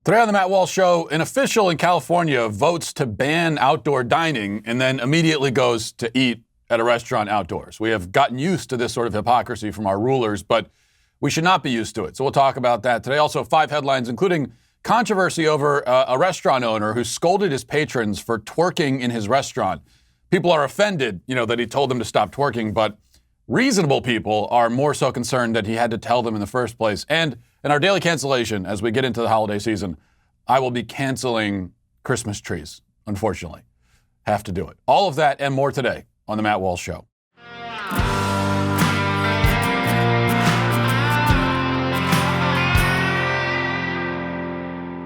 Today on the Matt Walsh Show, an official in California votes to ban outdoor dining and then immediately goes to eat at a restaurant outdoors. We have gotten used to this sort of hypocrisy from our rulers, but we should not be used to it. So we'll talk about that today. Also, 5 headlines, including controversy over a restaurant owner who scolded his patrons for twerking in his restaurant. People are offended, that he told them to stop twerking, but reasonable people are more so concerned that he had to tell them in the first place. And in our daily cancellation, as we get into the holiday season, I will be canceling Christmas trees, unfortunately. Have to do it. All of that and more today on the Matt Walsh Show.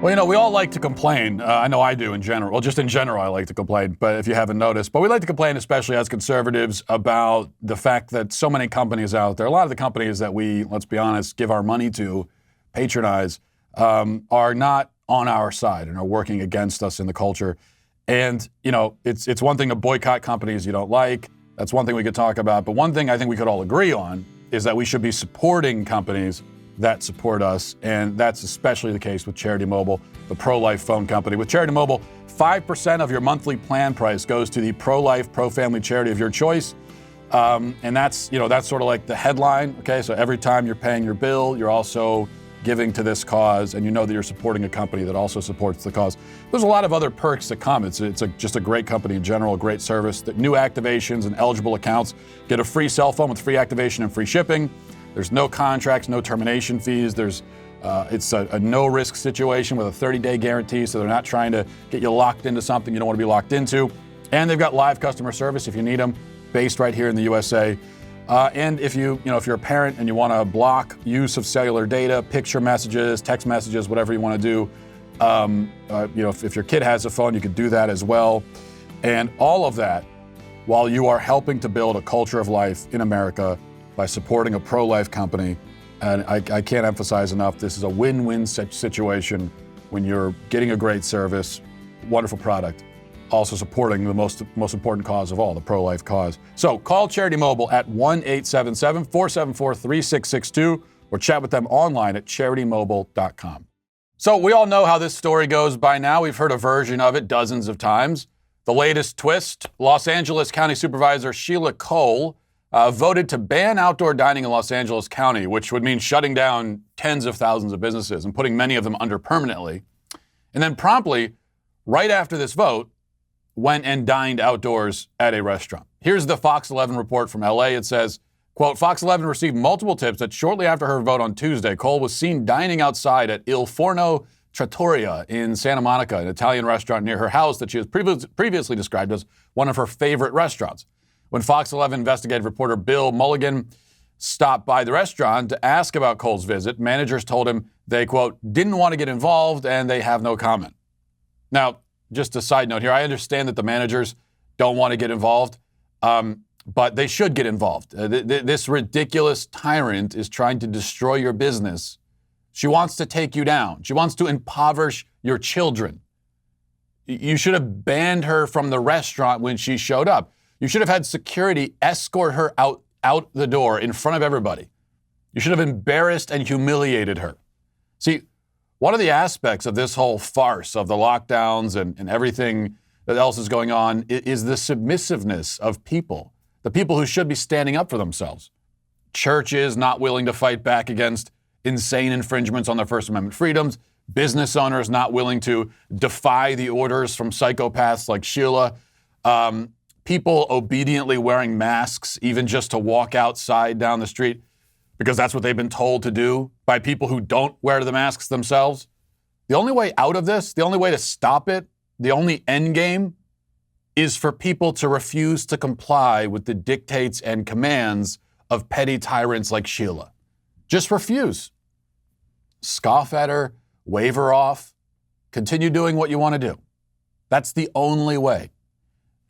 Well, we all like to complain. I know I do in general. Well, just in general, I like to complain, but if you haven't noticed. But we like to complain, especially as conservatives, about the fact that so many companies out there, a lot of the companies that we, let's be honest, give our money to, patronize, are not on our side and are working against us in the culture. And, it's one thing to boycott companies you don't like. That's one thing we could talk about. But one thing I think we could all agree on is that we should be supporting companies that support us, and that's especially the case with Charity Mobile, the pro-life phone company. With Charity Mobile, 5% of your monthly plan price goes to the pro-life, pro-family charity of your choice, and that's sort of like the headline. Okay, so every time you're paying your bill, you're also giving to this cause, and you know that you're supporting a company that also supports the cause. There's a lot of other perks that come. It's just a great company in general, a great service. The new activations and eligible accounts get a free cell phone with free activation and free shipping. There's no contracts, no termination fees. It's a no-risk situation with a 30-day guarantee, so they're not trying to get you locked into something you don't want to be locked into. And they've got live customer service if you need them, based right here in the USA. And if you're a parent and you want to block use of cellular data, picture messages, text messages, whatever you want to do, if your kid has a phone, you could do that as well. And all of that while you are helping to build a culture of life in America by supporting a pro-life company. And I can't emphasize enough, this is a win-win situation when you're getting a great service, wonderful product, also supporting the most important cause of all, the pro-life cause. So call Charity Mobile at 1-877-474-3662 or chat with them online at CharityMobile.com. So we all know how this story goes by now. We've heard a version of it dozens of times. The latest twist, Los Angeles County Supervisor Sheila Cole voted to ban outdoor dining in Los Angeles County, which would mean shutting down tens of thousands of businesses and putting many of them under permanently. And then promptly, right after this vote, went and dined outdoors at a restaurant. Here's the Fox 11 report from LA. It says, quote, Fox 11 received multiple tips that shortly after her vote on Tuesday, Cole was seen dining outside at Il Forno Trattoria in Santa Monica, an Italian restaurant near her house that she has previously described as one of her favorite restaurants. When Fox 11 investigative reporter Bill Mulligan stopped by the restaurant to ask about Cole's visit, managers told him they, quote, didn't want to get involved and they have no comment. Now, just a side note here, I understand that the managers don't want to get involved, but they should get involved. This ridiculous tyrant is trying to destroy your business. She wants to take you down. She wants to impoverish your children. You should have banned her from the restaurant when she showed up. You should have had security escort her out the door in front of everybody. You should have embarrassed and humiliated her. See, one of the aspects of this whole farce of the lockdowns and everything that else is going on is the submissiveness of people, the people who should be standing up for themselves. Churches not willing to fight back against insane infringements on their First Amendment freedoms, business owners not willing to defy the orders from psychopaths like Sheila, people obediently wearing masks, even just to walk outside down the street, because that's what they've been told to do by people who don't wear the masks themselves. The only way out of this, the only way to stop it, the only end game is for people to refuse to comply with the dictates and commands of petty tyrants like Sheila. Just refuse. Scoff at her, wave her off, continue doing what you want to do. That's the only way.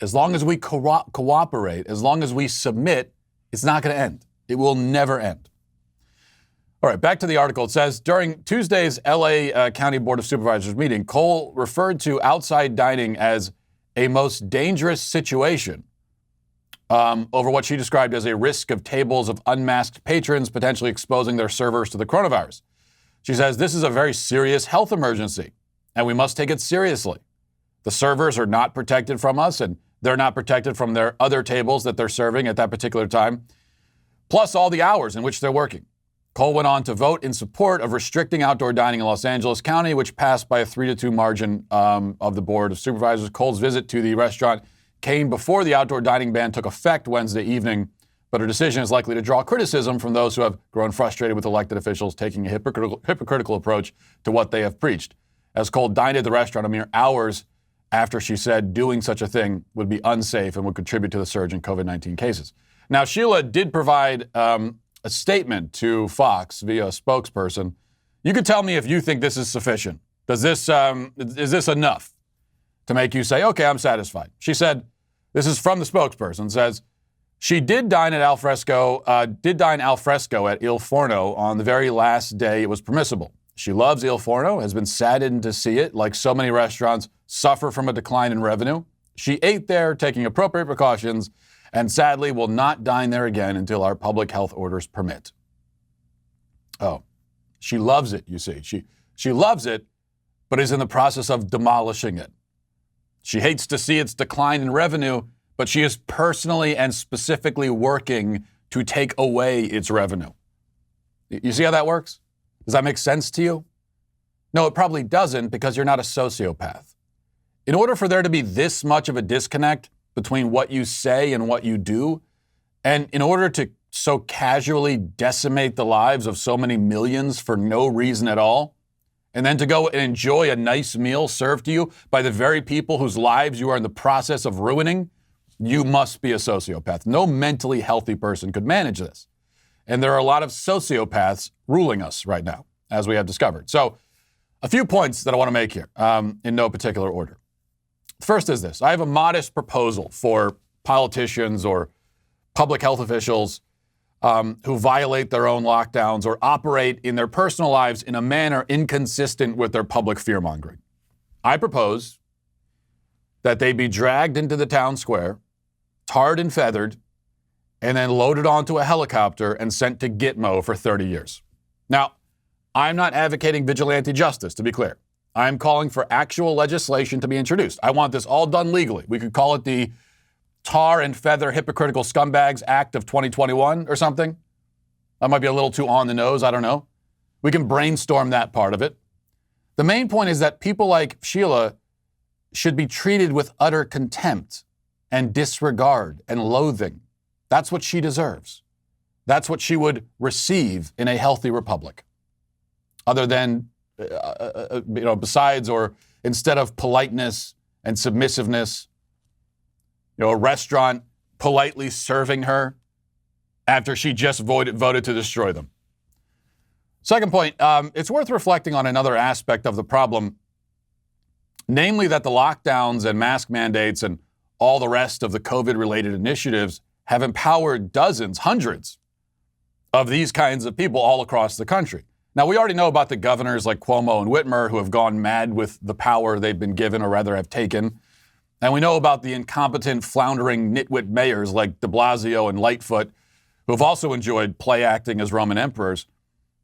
As long as we cooperate, as long as we submit, it's not going to end. It will never end. All right, back to the article. It says, during Tuesday's LA County Board of Supervisors meeting, Cole referred to outside dining as a most dangerous situation over what she described as a risk of tables of unmasked patrons potentially exposing their servers to the coronavirus. She says, this is a very serious health emergency, and we must take it seriously. The servers are not protected from us, and they're not protected from their other tables that they're serving at that particular time, plus all the hours in which they're working. Cole went on to vote in support of restricting outdoor dining in Los Angeles County, which passed by a 3-2 margin of the Board of Supervisors. Cole's visit to the restaurant came before the outdoor dining ban took effect Wednesday evening, but her decision is likely to draw criticism from those who have grown frustrated with elected officials taking a hypocritical approach to what they have preached. As Cole dined at the restaurant a mere hours after she said doing such a thing would be unsafe and would contribute to the surge in COVID-19 cases. Now, Sheila did provide a statement to Fox via a spokesperson. You could tell me if you think this is sufficient. Is this enough to make you say, okay, I'm satisfied? She said, this is from the spokesperson, says, she did dine al fresco at Il Forno on the very last day it was permissible. She loves Il Forno, has been saddened to see it, like so many restaurants, suffer from a decline in revenue. She ate there, taking appropriate precautions, and sadly will not dine there again until our public health orders permit. Oh, she loves it, you see. She loves it, but is in the process of demolishing it. She hates to see its decline in revenue, but she is personally and specifically working to take away its revenue. You see how that works? Does that make sense to you? No, it probably doesn't, because you're not a sociopath. In order for there to be this much of a disconnect between what you say and what you do, and in order to so casually decimate the lives of so many millions for no reason at all, and then to go and enjoy a nice meal served to you by the very people whose lives you are in the process of ruining, you must be a sociopath. No mentally healthy person could manage this. And there are a lot of sociopaths ruling us right now, as we have discovered. So a few points that I want to make here in no particular order. First is this. I have a modest proposal for politicians or public health officials who violate their own lockdowns or operate in their personal lives in a manner inconsistent with their public fear-mongering. I propose that they be dragged into the town square, tarred and feathered, and then loaded onto a helicopter and sent to Gitmo for 30 years. Now, I'm not advocating vigilante justice, to be clear. I'm calling for actual legislation to be introduced. I want this all done legally. We could call it the Tar and Feather Hypocritical Scumbags Act of 2021 or something. That might be a little too on the nose, I don't know. We can brainstorm that part of it. The main point is that people like Sheila should be treated with utter contempt and disregard and loathing. That's what she deserves. That's what she would receive in a healthy republic. Other than, besides or instead of politeness and submissiveness, a restaurant politely serving her after she just voted to destroy them. Second point, it's worth reflecting on another aspect of the problem, namely that the lockdowns and mask mandates and all the rest of the COVID-related initiatives have empowered dozens, hundreds of these kinds of people all across the country. Now, we already know about the governors like Cuomo and Whitmer who have gone mad with the power they've been given or rather have taken. And we know about the incompetent, floundering, nitwit mayors like de Blasio and Lightfoot who have also enjoyed play acting as Roman emperors.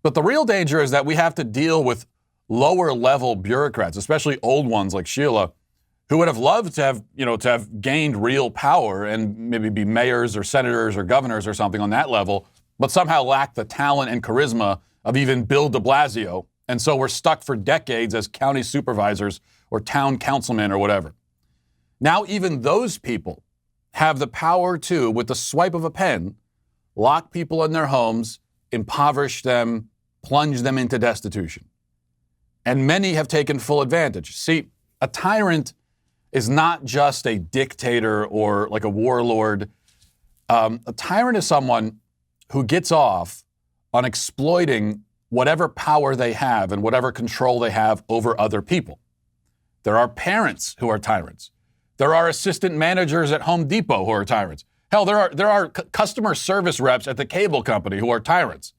But the real danger is that we have to deal with lower-level bureaucrats, especially old ones like Sheila, who would have loved to have gained real power and maybe be mayors or senators or governors or something on that level, but somehow lack the talent and charisma of even Bill de Blasio. And so we're stuck for decades as county supervisors or town councilmen or whatever. Now even those people have the power to, with the swipe of a pen, lock people in their homes, impoverish them, plunge them into destitution. And many have taken full advantage. See, a tyrant is not just a dictator or like a warlord. A tyrant is someone who gets off on exploiting whatever power they have and whatever control they have over other people. There are parents who are tyrants. There are assistant managers at Home Depot who are tyrants. Hell, there are customer service reps at the cable company who are tyrants.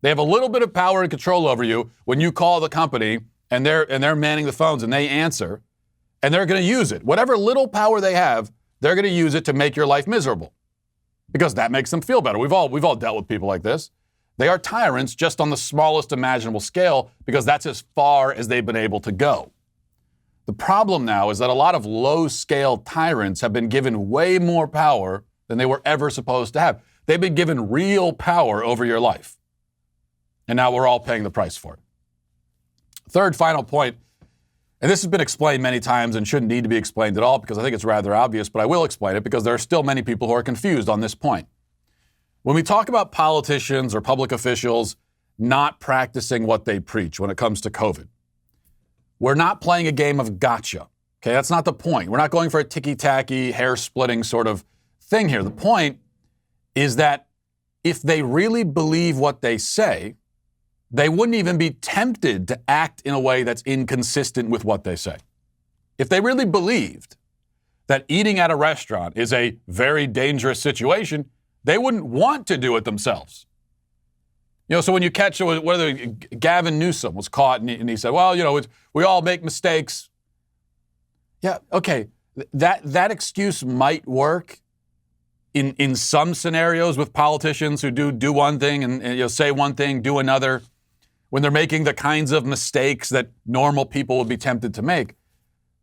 They have a little bit of power and control over you when you call the company and they're manning the phones and they answer, and they're going to use it. Whatever little power they have, they're going to use it to make your life miserable because that makes them feel better. We've all dealt with people like this. They are tyrants just on the smallest imaginable scale because that's as far as they've been able to go. The problem now is that a lot of low-scale tyrants have been given way more power than they were ever supposed to have. They've been given real power over your life. And now we're all paying the price for it. Third, final point, and this has been explained many times and shouldn't need to be explained at all because I think it's rather obvious, but I will explain it because there are still many people who are confused on this point. When we talk about politicians or public officials not practicing what they preach when it comes to COVID, we're not playing a game of gotcha. Okay, that's not the point. We're not going for a ticky-tacky, hair-splitting sort of thing here. The point is that if they really believe what they say, they wouldn't even be tempted to act in a way that's inconsistent with what they say. If they really believed that eating at a restaurant is a very dangerous situation, they wouldn't want to do it themselves. So when you catch whether Gavin Newsom was caught and he said, well, we all make mistakes. Yeah, okay, that excuse might work in some scenarios with politicians who do one thing and say one thing, do another, when they're making the kinds of mistakes that normal people would be tempted to make.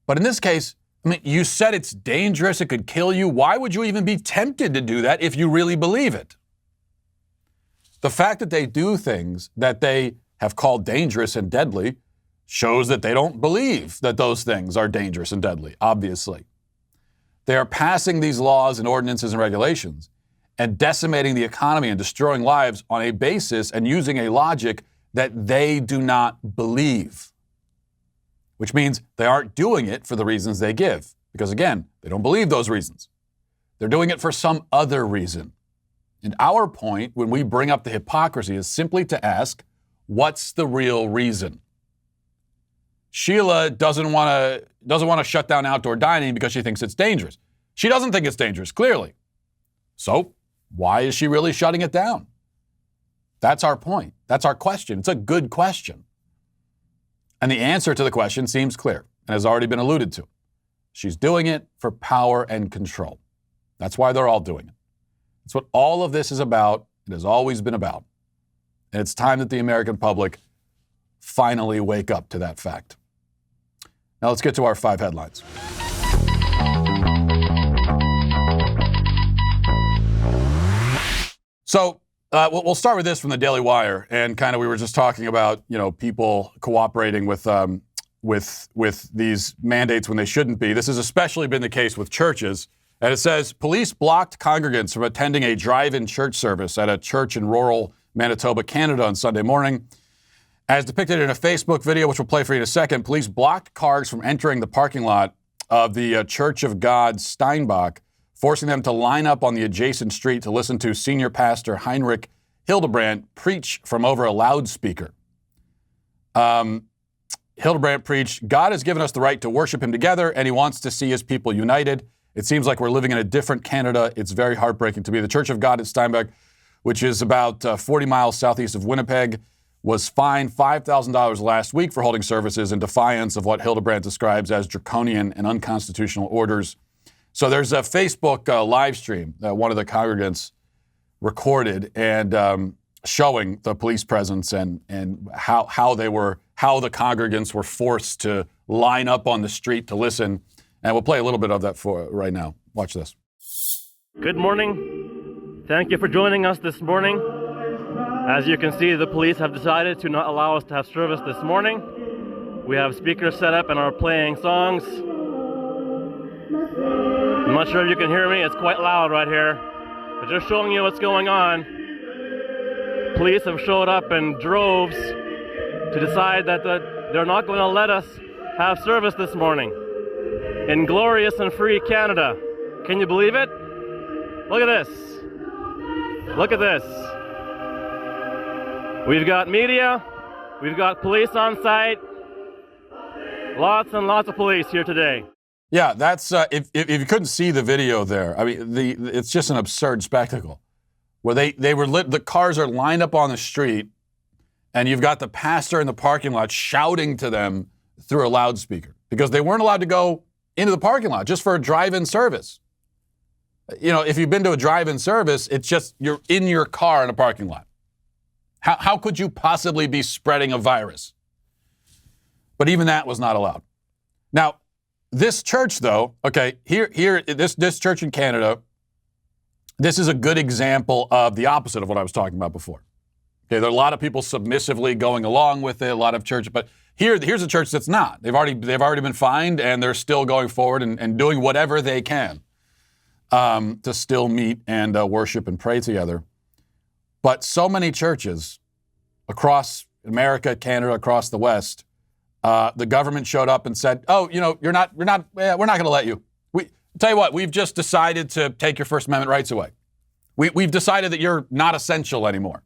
But in this case, you said it's dangerous, it could kill you. Why would you even be tempted to do that if you really believe it? The fact that they do things that they have called dangerous and deadly shows that they don't believe that those things are dangerous and deadly, obviously. They are passing these laws and ordinances and regulations and decimating the economy and destroying lives on a basis and using a logic that they do not believe, which means they aren't doing it for the reasons they give. Because again, they don't believe those reasons. They're doing it for some other reason. And our point when we bring up the hypocrisy is simply to ask, what's the real reason? Sheila doesn't want to shut down outdoor dining because she thinks it's dangerous. She doesn't think it's dangerous, clearly. So why is she really shutting it down? That's our point. That's our question. It's a good question. And the answer to the question seems clear and has already been alluded to. She's doing it for power and control. That's why they're all doing it. It's what all of this is about. It has always been about. And it's time that the American public finally wake up to that fact. Now let's get to our 5 headlines. So we'll start with this from the Daily Wire, and kind of we were just talking about people cooperating with these mandates when they shouldn't be. This has especially been the case with churches. And it says, police blocked congregants from attending a drive-in church service at a church in rural Manitoba, Canada on Sunday morning. As depicted in a Facebook video, which we'll play for you in a second, police blocked cars from entering the parking lot of the Church of God Steinbach, forcing them to line up on the adjacent street to listen to senior pastor Heinrich Hildebrandt preach from over a loudspeaker. Hildebrandt preached, God has given us the right to worship him together, and he wants to see his people united. It seems like we're living in a different Canada. It's very heartbreaking to be. The Church of God at Steinbach, which is about 40 miles southeast of Winnipeg, was fined $5,000 last week for holding services in defiance of what Hildebrandt describes as draconian and unconstitutional orders. So there's a Facebook live stream that one of the congregants recorded and showing the police presence and how the congregants were forced to line up on the street to listen. And we'll play a little bit of that for right now. Watch this. Good morning. Thank you for joining us this morning. As you can see, the police have decided to not allow us to have service this morning. We have speakers set up and are playing songs. I'm not sure if you can hear me. It's quite loud right here. But just showing you what's going on. Police have showed up in droves to decide that they're not going to let us have service this morning in glorious and free Canada. Can you believe it? Look at this. Look at this. We've got media, we've got police on site, lots and lots of police here today. Yeah, that's if you couldn't see the video there, I mean, it's just an absurd spectacle where the cars are lined up on the street, and you've got the pastor in the parking lot shouting to them through a loudspeaker because they weren't allowed to go into the parking lot just for a drive-in service. If you've been to a drive-in service, it's just you're in your car in a parking lot. How could you possibly be spreading a virus? But even that was not allowed. Now, this church, though, okay, this church in Canada, this is a good example of the opposite of what I was talking about before. Okay, there are a lot of people submissively going along with it, a lot of churches, but here's a church that's not. They've already been fined, and they're still going forward and doing whatever they can to still meet and worship and pray together. But so many churches across America, Canada, across the West, the government showed up and said, "Oh, we're not going to let you. Tell you what, we've just decided to take your First Amendment rights away. We've decided that you're not essential anymore,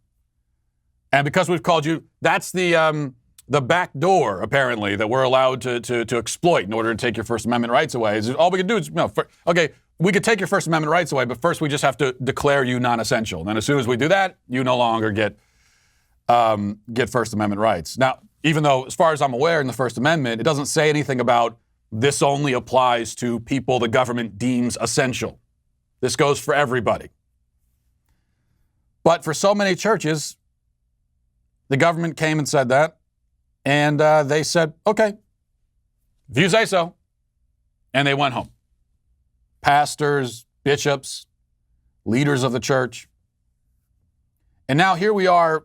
and because we've called you, that's the back door apparently that we're allowed to exploit in order to take your First Amendment rights away. Is all we can do is okay." We could take your First Amendment rights away, but first we just have to declare you non-essential. And then as soon as we do that, you no longer get First Amendment rights. Now, even though, as far as I'm aware, in the First Amendment, it doesn't say anything about this only applies to people the government deems essential. This goes for everybody. But for so many churches, the government came and said that, and they said, okay, if you say so, and they went home. Pastors, bishops, leaders of the church. And now here we are,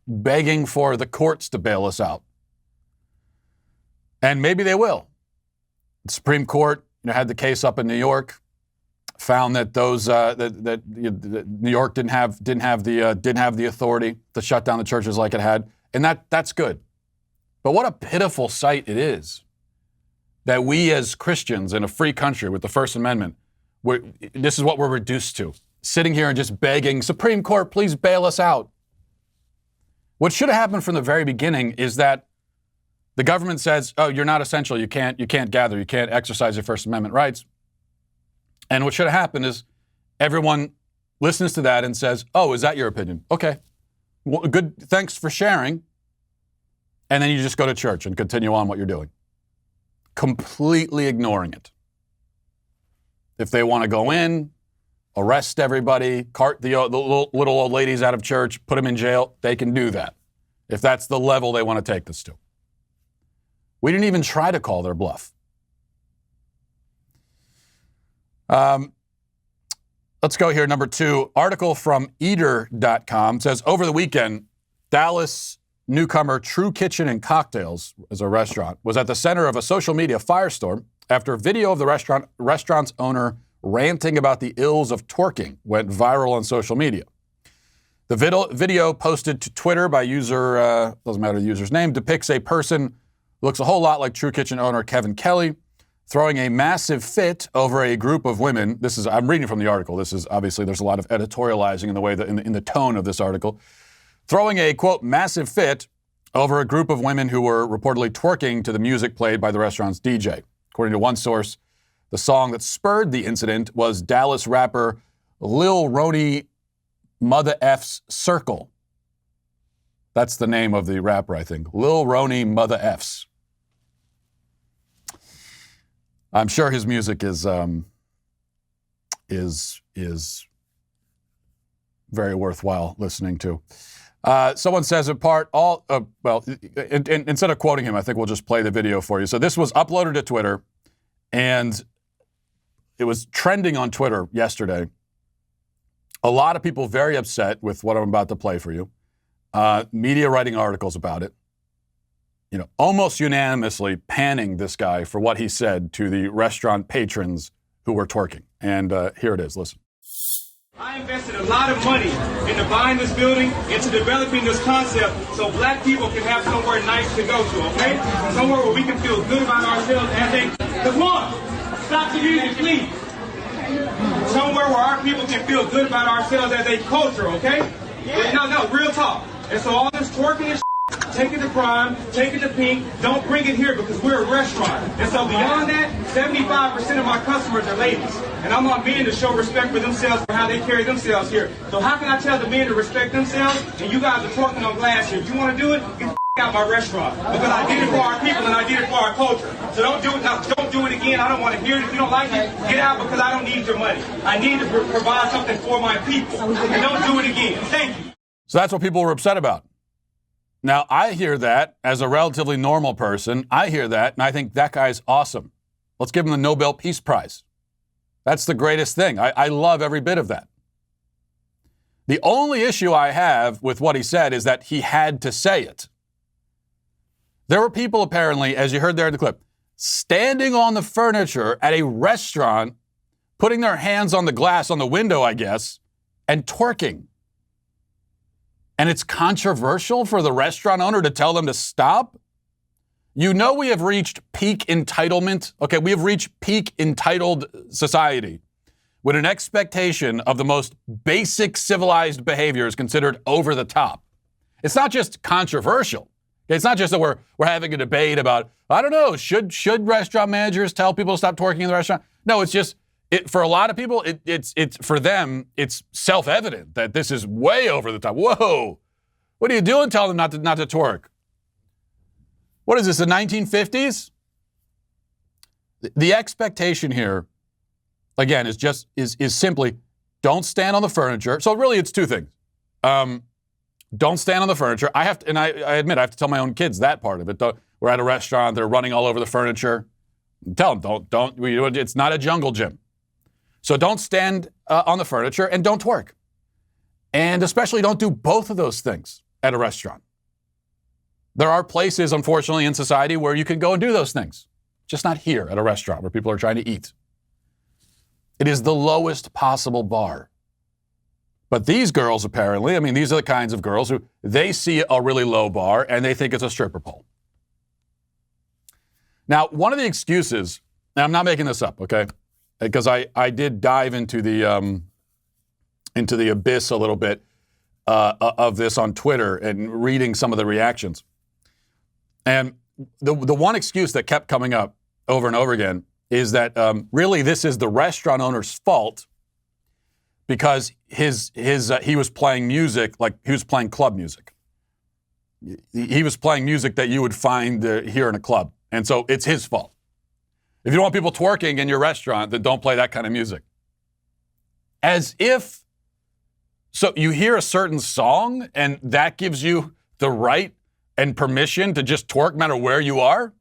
begging for the courts to bail us out. And maybe they will. The Supreme Court had the case up in New York, found that those that New York didn't have the authority to shut down the churches like it had, and that's good. But what a pitiful sight it is that we as Christians in a free country with the First Amendment, this is what we're reduced to. Sitting here and just begging, Supreme Court, please bail us out. What should have happened from the very beginning is that the government says, oh, you're not essential, you can't gather, you can't exercise your First Amendment rights. And what should have happened is everyone listens to that and says, oh, is that your opinion? Okay, well, good, thanks for sharing. And then you just go to church and continue on what you're doing. Completely ignoring it. If they want to go in, arrest everybody, cart the little old ladies out of church, put them in jail, they can do that. If that's the level they want to take this to. We didn't even try to call their bluff. Let's go here. Number 2, article from Eater.com says, over the weekend, Dallas newcomer True Kitchen and Cocktails, as a restaurant, was at the center of a social media firestorm after video of the restaurant's owner ranting about the ills of twerking went viral on social media. The video posted to Twitter by user, doesn't matter the user's name, depicts a person who looks a whole lot like True Kitchen owner Kevin Kelly throwing a massive fit over a group of women. I'm reading from the article. This is obviously, there's a lot of editorializing in the way that in the tone of this article. Throwing a, quote, massive fit over a group of women who were reportedly twerking to the music played by the restaurant's DJ. According to one source, the song that spurred the incident was Dallas rapper Lil Roni Mother F's Circle. That's the name of the rapper, I think. Lil Roni Mother F's. I'm sure his music is very worthwhile listening to. Someone says instead of quoting him, I think we'll just play the video for you. So this was uploaded to Twitter, and it was trending on Twitter yesterday. A lot of people very upset with what I'm about to play for you. Media writing articles about it. Almost unanimously panning this guy for what he said to the restaurant patrons who were twerking. And here it is. Listen. I invested a lot of money into buying this building, into developing this concept so black people can have somewhere nice to go to, okay? Somewhere where we can feel good about ourselves as a... Come on! Stop the music, please! Somewhere where our people can feel good about ourselves as a culture, okay? Yeah. No, real talk. And so all this twerking and take it to Prime, take it to Pink, don't bring it here because we're a restaurant. And so beyond that, 75% of my customers are ladies. And I want men to show respect for themselves for how they carry themselves here. So how can I tell the men to respect themselves and you guys are twerking on glass here? If you want to do it, get the out my restaurant. Because I did it for our people and I did it for our culture. So don't do it now. Don't do it again. I don't want to hear it. If you don't like it, get out because I don't need your money. I need to provide something for my people. And don't do it again. Thank you. So that's what people were upset about. Now, I hear that as a relatively normal person. I hear that, and I think that guy's awesome. Let's give him the Nobel Peace Prize. That's the greatest thing. I love every bit of that. The only issue I have with what he said is that he had to say it. There were people apparently, as you heard there in the clip, standing on the furniture at a restaurant, putting their hands on the glass on the window, I guess, and twerking. And it's controversial for the restaurant owner to tell them to stop? You know we have reached peak entitlement. Okay, we have reached peak entitled society when an expectation of the most basic civilized behavior is considered over the top. It's not just controversial. It's not just that we're having a debate about, I don't know, should restaurant managers tell people to stop twerking in the restaurant? No, it's just, for a lot of people, it's for them, it's self-evident that this is way over the top. Whoa, what are you doing telling them not to twerk? What is this, the 1950s? The expectation here, again, is simply don't stand on the furniture. So really, it's two things. Don't stand on the furniture. I admit I have to tell my own kids that part of it. We're at a restaurant, they're running all over the furniture. Tell them, it's not a jungle gym. So don't stand on the furniture and don't twerk. And especially don't do both of those things at a restaurant. There are places, unfortunately, in society where you can go and do those things. Just not here at a restaurant where people are trying to eat. It is the lowest possible bar. But these girls, apparently, these are the kinds of girls who, they see a really low bar and they think it's a stripper pole. Now, one of the excuses, and I'm not making this up, okay? Because I did dive into the abyss a little bit of this on Twitter and reading some of the reactions. And the one excuse that kept coming up over and over again is that really this is the restaurant owner's fault because he was playing music, like he was playing club music. He was playing music that you would find here in a club. And so it's his fault. If you don't want people twerking in your restaurant, then don't play that kind of music. As if, so you hear a certain song and that gives you the right and permission to just twerk no matter where you are?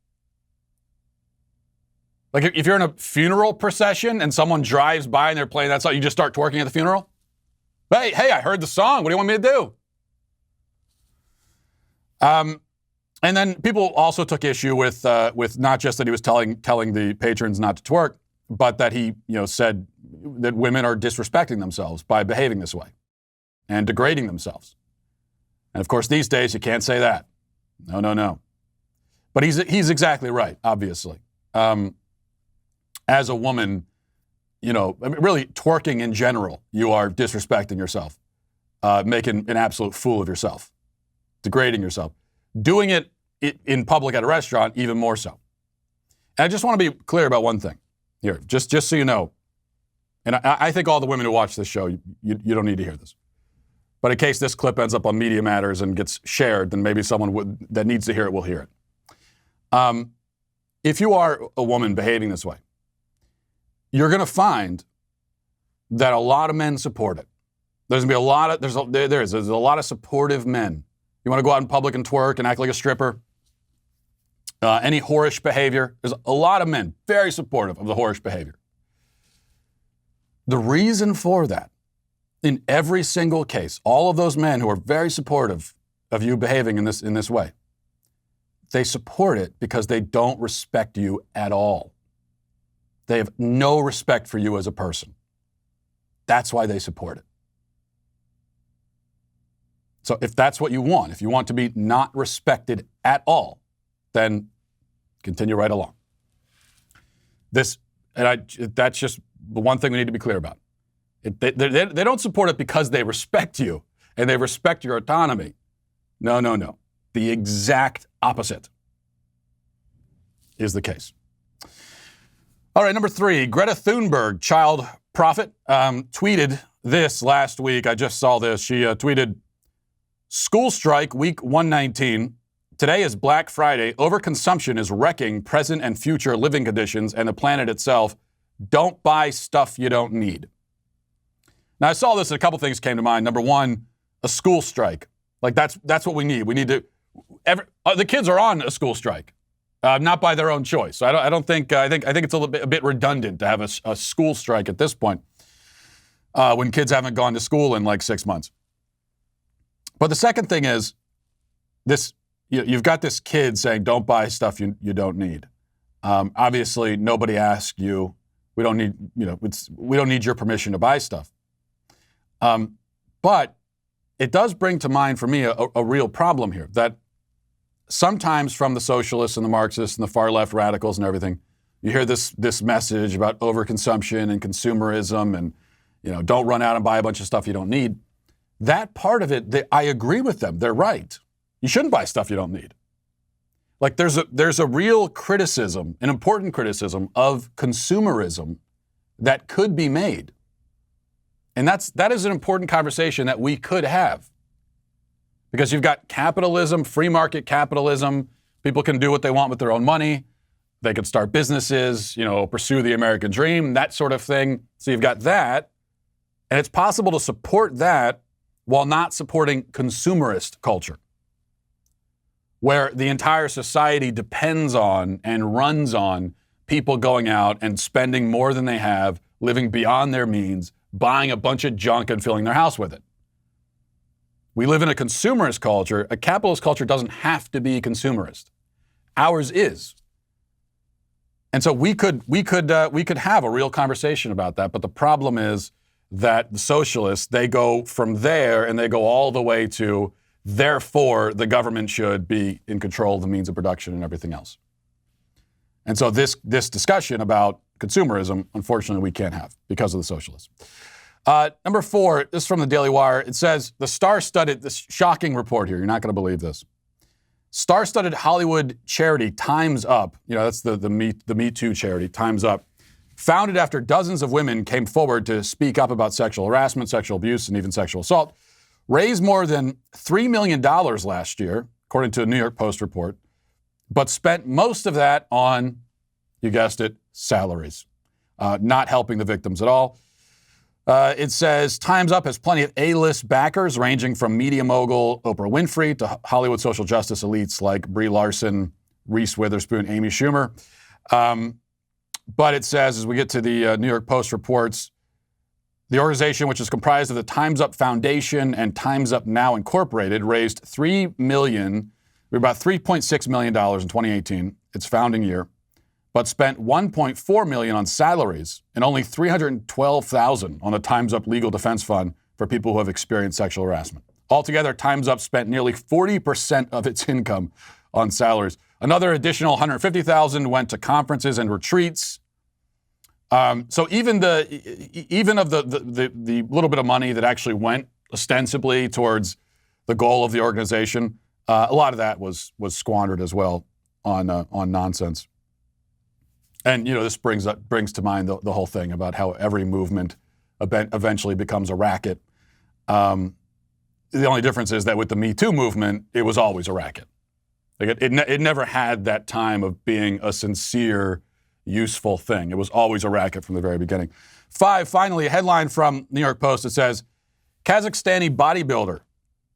Like if you're in a funeral procession and someone drives by and they're playing that song, you just start twerking at the funeral? Hey, I heard the song. What do you want me to do? And then people also took issue with not just that he was telling the patrons not to twerk, but that he said that women are disrespecting themselves by behaving this way and degrading themselves. And of course, these days you can't say that. No. But he's exactly right, obviously. As a woman, really twerking in general, you are disrespecting yourself, making an absolute fool of yourself, degrading yourself. Doing it in public at a restaurant, even more so. And I just want to be clear about one thing here, just so you know. And I think all the women who watch this show, you don't need to hear this. But in case this clip ends up on Media Matters and gets shared, then maybe someone that needs to hear it will hear it. If you are a woman behaving this way, you're going to find that a lot of men support it. There's going to be there's a lot of supportive men. You want to go out in public and twerk and act like a stripper? Any whorish behavior? There's a lot of men very supportive of the whorish behavior. The reason for that, in every single case, all of those men who are very supportive of you behaving in this way, they support it because they don't respect you at all. They have no respect for you as a person. That's why they support it. So if that's what you want, if you want to be not respected at all, then continue right along. That's just the one thing we need to be clear about. They don't support it because they respect you and they respect your autonomy. No. The exact opposite is the case. All right, number 3, Greta Thunberg, child prophet, tweeted this last week. I just saw this. She tweeted, "School strike week 119. Today is Black Friday. Overconsumption is wrecking present and future living conditions and the planet itself. Don't buy stuff you don't need." Now, I saw this and a couple things came to mind. Number one, a school strike. Like that's what we need. We need to. The kids are on a school strike, not by their own choice. So I don't think. I think it's a bit redundant to have a school strike at this point when kids haven't gone to school in like 6 months. But the second thing is this: you've got this kid saying, "Don't buy stuff you don't need." Obviously, nobody asked you. We don't need we don't need your permission to buy stuff. But it does bring to mind for me a real problem here, that sometimes from the socialists and the Marxists and the far left radicals and everything, you hear this message about overconsumption and consumerism and, don't run out and buy a bunch of stuff you don't need. That part of it, I agree with them. They're right. You shouldn't buy stuff you don't need. Like there's a real criticism, an important criticism of consumerism that could be made. And that is an important conversation that we could have. Because you've got capitalism, free market capitalism. People can do what they want with their own money. They can start businesses, pursue the American dream, that sort of thing. So you've got that. And it's possible to support that while not supporting consumerist culture, where the entire society depends on and runs on people going out and spending more than they have, living beyond their means, buying a bunch of junk and filling their house with it. We live in a consumerist culture. A capitalist culture doesn't have to be consumerist. Ours is. And so we could have a real conversation about that. But the problem is that the socialists, they go from there and they go all the way to, therefore, the government should be in control of the means of production and everything else. And so this discussion about consumerism, unfortunately, we can't have because of the socialists. Number 4, this is from the Daily Wire. It says, the star-studded, this shocking report here, you're not going to believe this. Star-studded Hollywood charity Time's Up, that's the Me Too charity, Time's Up, founded after dozens of women came forward to speak up about sexual harassment, sexual abuse, and even sexual assault, raised more than $3 million last year, according to a New York Post report, but spent most of that on, you guessed it, salaries, not helping the victims at all. It says Time's Up has plenty of A-list backers, ranging from media mogul Oprah Winfrey to Hollywood social justice elites like Brie Larson, Reese Witherspoon, Amy Schumer. But it says, as we get to the New York Post reports, the organization, which is comprised of the Time's Up Foundation and Time's Up Now Incorporated, raised about $3.6 million in 2018, its founding year, but spent $1.4 million on salaries and only $312,000 on the Time's Up Legal Defense Fund for people who have experienced sexual harassment. Altogether, Time's Up spent nearly 40% of its income on salaries. Another additional $150,000 went to conferences and retreats. So even of the little bit of money that actually went ostensibly towards the goal of the organization, a lot of that was squandered as well on nonsense. And this brings to mind the whole thing about how every movement eventually becomes a racket. The only difference is that with the Me Too movement, it was always a racket. Like it never had that time of being a sincere, useful thing. It was always a racket from the very beginning. 5, finally, a headline from New York Post that says, Kazakhstani bodybuilder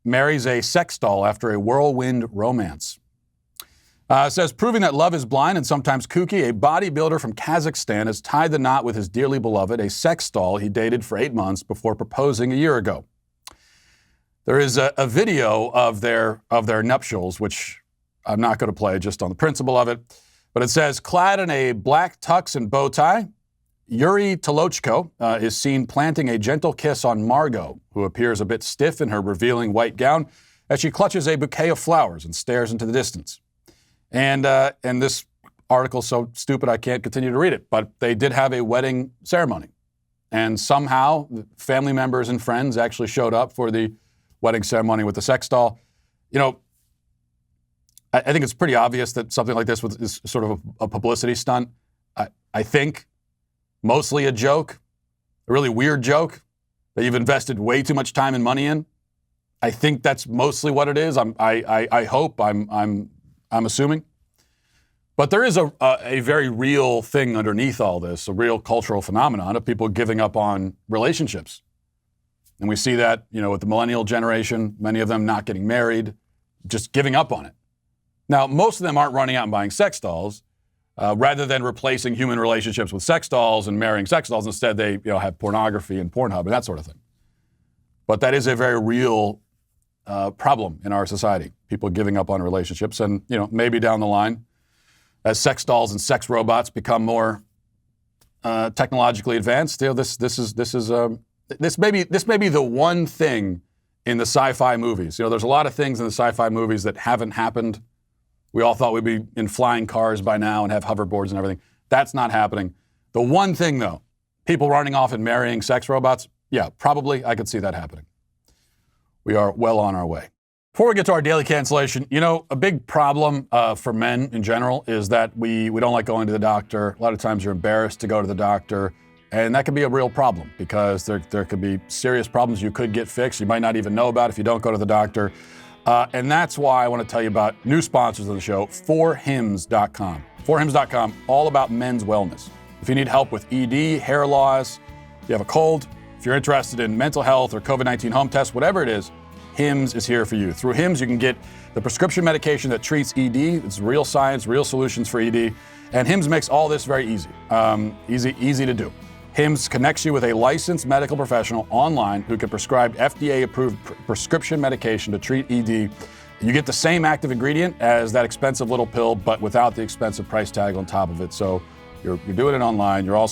marries a sex doll after a whirlwind romance. It says, proving that love is blind and sometimes kooky, a bodybuilder from Kazakhstan has tied the knot with his dearly beloved, a sex doll he dated for 8 months before proposing a year ago. There is a video of their nuptials, which I'm not going to play just on the principle of it. But it says, clad in a black tux and bow tie, Yuri Tolochko is seen planting a gentle kiss on Margot, who appears a bit stiff in her revealing white gown as she clutches a bouquet of flowers and stares into the distance. And this article's so stupid I can't continue to read it, but they did have a wedding ceremony. And somehow family members and friends actually showed up for the wedding ceremony with the sex doll. I think it's pretty obvious that something like this is sort of a publicity stunt. I think mostly a joke, a really weird joke that you've invested way too much time and money in. I think that's mostly what it is. I hope. I'm assuming. But there is a very real thing underneath all this, a real cultural phenomenon of people giving up on relationships. And we see that, with the millennial generation, many of them not getting married, just giving up on it. Now, most of them aren't running out and buying sex dolls. Rather than replacing human relationships with sex dolls and marrying sex dolls, instead they have pornography and Pornhub and that sort of thing. But that is a very real problem in our society. People giving up on relationships, and maybe down the line, as sex dolls and sex robots become more technologically advanced, this may be the one thing in the sci-fi movies. There's a lot of things in the sci-fi movies that haven't happened. We all thought we'd be in flying cars by now and have hoverboards and everything. That's not happening. The one thing, though, people running off and marrying sex robots, yeah, probably I could see that happening. We are well on our way. Before we get to our daily cancellation, a big problem for men in general is that we don't like going to the doctor. A lot of times you're embarrassed to go to the doctor, and that can be a real problem because there could be serious problems you could get fixed. You might not even know about if you don't go to the doctor. And that's why I want to tell you about new sponsors of the show, forhims.com. Forhims.com, all about men's wellness. If you need help with ED, hair loss, you have a cold, if you're interested in mental health or COVID-19 home tests, whatever it is, Hims is here for you. Through Hims, you can get the prescription medication that treats ED. It's real science, real solutions for ED. And Hims makes all this very easy, easy to do. Hims connects you with a licensed medical professional online who can prescribe FDA-approved prescription medication to treat ED. You get the same active ingredient as that expensive little pill, but without the expensive price tag on top of it. So you're doing it online. You're not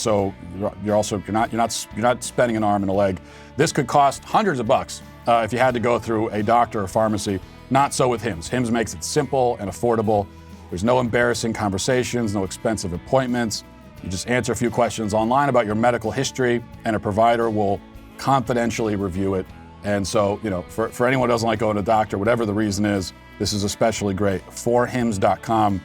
spending an arm and a leg. This could cost hundreds of bucks if you had to go through a doctor or pharmacy. Not so with Hims. Hims makes it simple and affordable. There's no embarrassing conversations, no expensive appointments. You just answer a few questions online about your medical history, and a provider will confidentially review it. And so, for anyone who doesn't like going to the doctor, whatever the reason is, this is especially great. Forhims.com.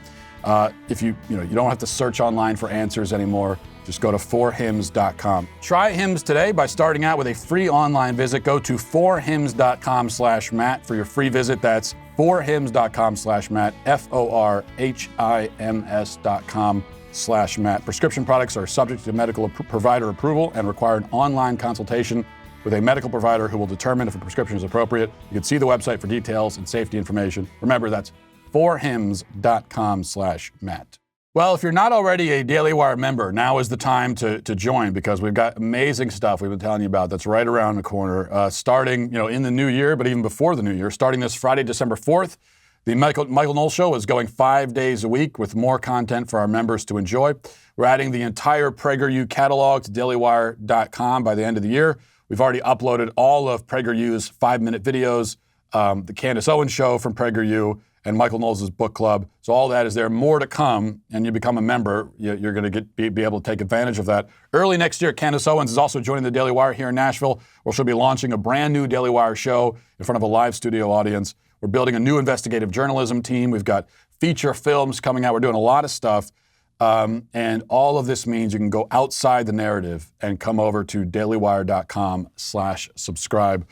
If you don't have to search online for answers anymore, just go to forhims.com. Try Hims today by starting out with a free online visit. Go to forhims.com/Matt for your free visit. That's forhims.com/Matt, forhims.com/Matt. Prescription products are subject to medical provider approval and require an online consultation with a medical provider who will determine if a prescription is appropriate. You can see the website for details and safety information. Remember, that's forhims.com/Matt. Well, if you're not already a Daily Wire member, now is the time to join, because we've got amazing stuff we've been telling you about that's right around the corner, starting in the new year, but even before the new year, starting this Friday, December 4th. The Michael Knowles Show is going 5 days a week with more content for our members to enjoy. We're adding the entire PragerU catalog to dailywire.com by the end of the year. We've already uploaded all of PragerU's 5-minute videos, the Candace Owens Show from PragerU, and Michael Knowles' book club. So all that is there. More to come, and you become a member. You're going to be able to take advantage of that. Early next year, Candace Owens is also joining the Daily Wire here in Nashville, where she'll be launching a brand new Daily Wire show in front of a live studio audience. We're building a new investigative journalism team. We've got feature films coming out. We're doing a lot of stuff. And all of this means you can go outside the narrative and come over to dailywire.com/subscribe.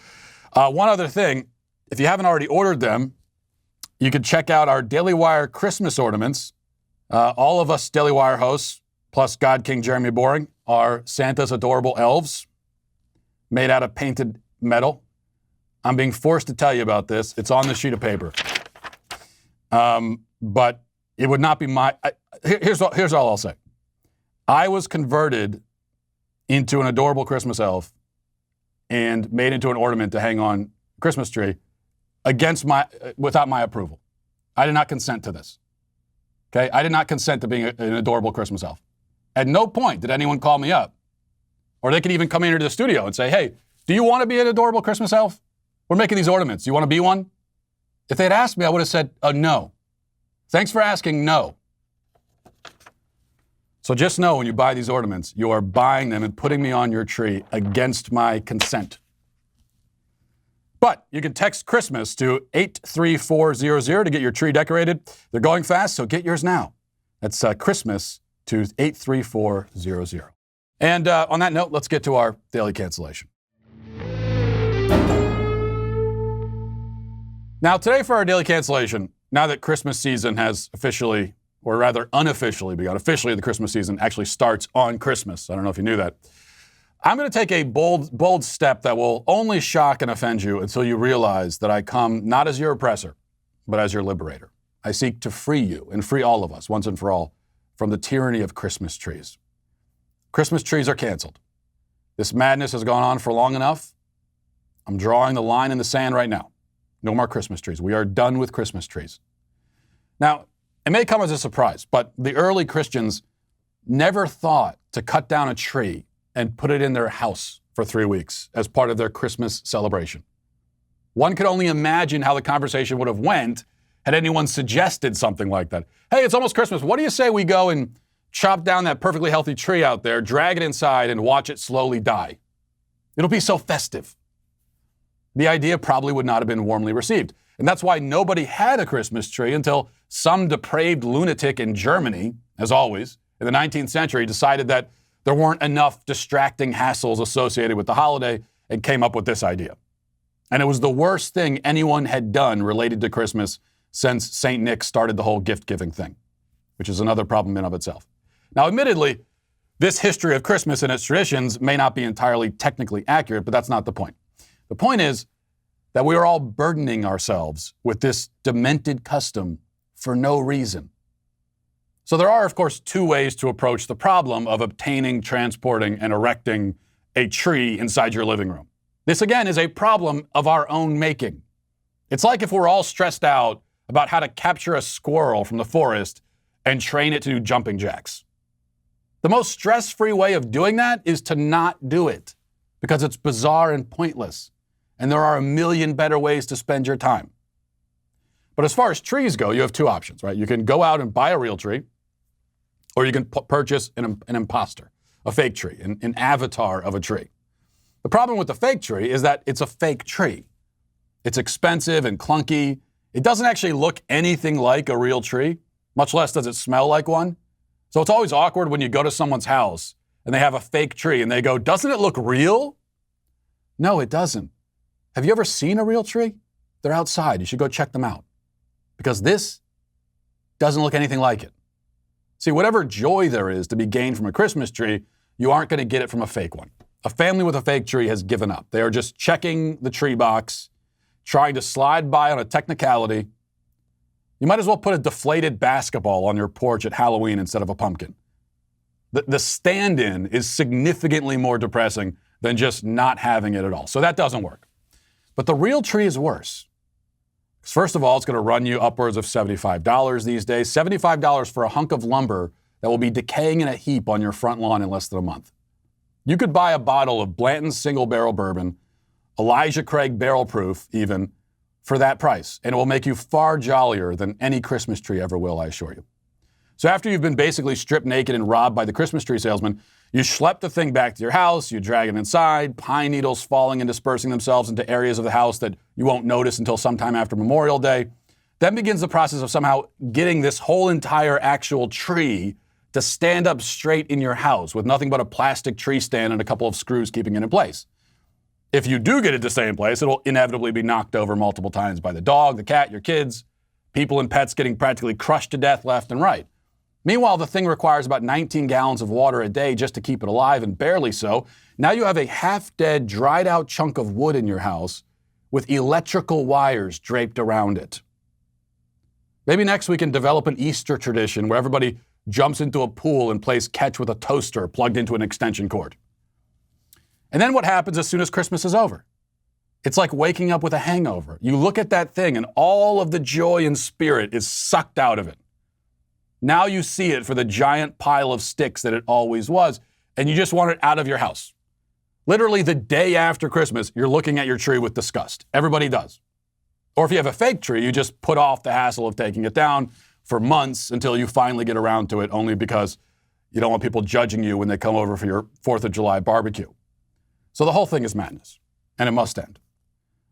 One other thing, if you haven't already ordered them, you can check out our Daily Wire Christmas ornaments. All of us Daily Wire hosts, plus God King Jeremy Boring, are Santa's adorable elves made out of painted metal. I'm being forced to tell you about this. It's on the sheet of paper. But it would not be here's all I'll say. I was converted into an adorable Christmas elf and made into an ornament to hang on a Christmas tree without my approval. I did not consent to this. Okay? I did not consent to being an adorable Christmas elf. At no point did anyone call me up. Or they could even come into the studio and say, hey, do you want to be an adorable Christmas elf? We're making these ornaments. Do you want to be one? If they'd asked me, I would have said, no. Thanks for asking, no. So just know when you buy these ornaments, you are buying them and putting me on your tree against my consent. But you can text Christmas to 83400 to get your tree decorated. They're going fast, so get yours now. That's Christmas to 83400. And on that note, let's get to our daily cancellation. Now, today for our daily cancellation, now that Christmas season has officially, or rather unofficially begun, officially the Christmas season actually starts on Christmas. I don't know if you knew that. I'm going to take a bold step that will only shock and offend you until you realize that I come not as your oppressor, but as your liberator. I seek to free you and free all of us, once and for all, from the tyranny of Christmas trees. Christmas trees are canceled. This madness has gone on for long enough. I'm drawing the line in the sand right now. No more Christmas trees. We are done with Christmas trees. Now, it may come as a surprise, but the early Christians never thought to cut down a tree and put it in their house for 3 weeks as part of their Christmas celebration. One could only imagine how the conversation would have went had anyone suggested something like that. Hey, it's almost Christmas. What do you say we go and chop down that perfectly healthy tree out there, drag it inside, and watch it slowly die? It'll be so festive. The idea probably would not have been warmly received. And that's why nobody had a Christmas tree until some depraved lunatic in Germany, as always, in the 19th century decided that there weren't enough distracting hassles associated with the holiday and came up with this idea. And it was the worst thing anyone had done related to Christmas since St. Nick started the whole gift-giving thing, which is another problem in of itself. Now, admittedly, this history of Christmas and its traditions may not be entirely technically accurate, but that's not the point. The point is that we are all burdening ourselves with this demented custom for no reason. So there are, of course, two ways to approach the problem of obtaining, transporting, and erecting a tree inside your living room. This, again, is a problem of our own making. It's like if we're all stressed out about how to capture a squirrel from the forest and train it to do jumping jacks. The most stress-free way of doing that is to not do it because it's bizarre and pointless. And there are a million better ways to spend your time. But as far as trees go, you have two options, right? You can go out and buy a real tree, or you can purchase an imposter, a fake tree, an avatar of a tree. The problem with the fake tree is that it's a fake tree. It's expensive and clunky. It doesn't actually look anything like a real tree, much less does it smell like one. So it's always awkward when you go to someone's house and they have a fake tree and they go, "Doesn't it look real?" No, it doesn't. Have you ever seen a real tree? They're outside. You should go check them out. Because this doesn't look anything like it. See, whatever joy there is to be gained from a Christmas tree, you aren't going to get it from a fake one. A family with a fake tree has given up. They are just checking the tree box, trying to slide by on a technicality. You might as well put a deflated basketball on your porch at Halloween instead of a pumpkin. The stand-in is significantly more depressing than just not having it at all. So that doesn't work. But the real tree is worse. Because first of all, it's going to run you upwards of $75 these days. $75 for a hunk of lumber that will be decaying in a heap on your front lawn in less than a month. You could buy a bottle of Blanton's single barrel bourbon, Elijah Craig barrel proof even, for that price. And it will make you far jollier than any Christmas tree ever will, I assure you. So after you've been basically stripped naked and robbed by the Christmas tree salesman, you schlep the thing back to your house, you drag it inside, pine needles falling and dispersing themselves into areas of the house that you won't notice until sometime after Memorial Day. Then begins the process of somehow getting this whole entire actual tree to stand up straight in your house with nothing but a plastic tree stand and a couple of screws keeping it in place. If you do get it to stay in place, it'll inevitably be knocked over multiple times by the dog, the cat, your kids, people and pets getting practically crushed to death left and right. Meanwhile, the thing requires about 19 gallons of water a day just to keep it alive, and barely so. Now you have a half-dead, dried-out chunk of wood in your house with electrical wires draped around it. Maybe next we can develop an Easter tradition where everybody jumps into a pool and plays catch with a toaster plugged into an extension cord. And then what happens as soon as Christmas is over? It's like waking up with a hangover. You look at that thing and all of the joy and spirit is sucked out of it. Now you see it for the giant pile of sticks that it always was, and you just want it out of your house. Literally the day after Christmas, you're looking at your tree with disgust. Everybody does. Or if you have a fake tree, you just put off the hassle of taking it down for months until you finally get around to it, only because you don't want people judging you when they come over for your 4th of July barbecue. So the whole thing is madness, and it must end.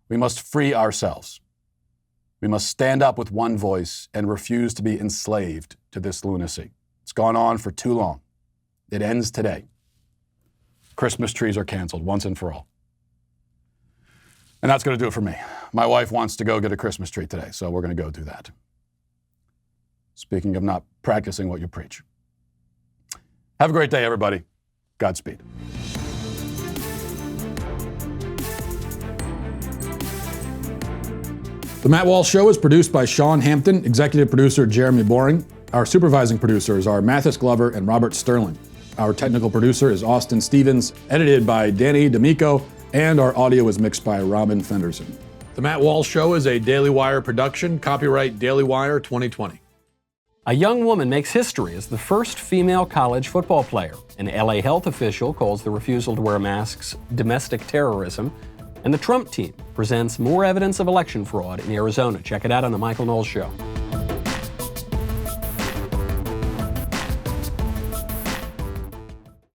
We must free ourselves. We must stand up with one voice and refuse to be enslaved to this lunacy. It's gone on for too long. It ends today. Christmas trees are canceled once and for all. And that's going to do it for me. My wife wants to go get a Christmas tree today, so we're going to go do that. Speaking of not practicing what you preach. Have a great day, everybody. Godspeed. The Matt Walsh Show is produced by Sean Hampton, executive producer Jeremy Boring. Our supervising producers are Mathis Glover and Robert Sterling. Our technical producer is Austin Stevens, edited by Danny D'Amico, and our audio is mixed by Robin Fenderson. The Matt Walsh Show is a Daily Wire production, copyright Daily Wire 2020. A young woman makes history as the first female college football player. An LA health official calls the refusal to wear masks domestic terrorism. And the Trump team presents more evidence of election fraud in Arizona. Check it out on The Michael Knowles Show.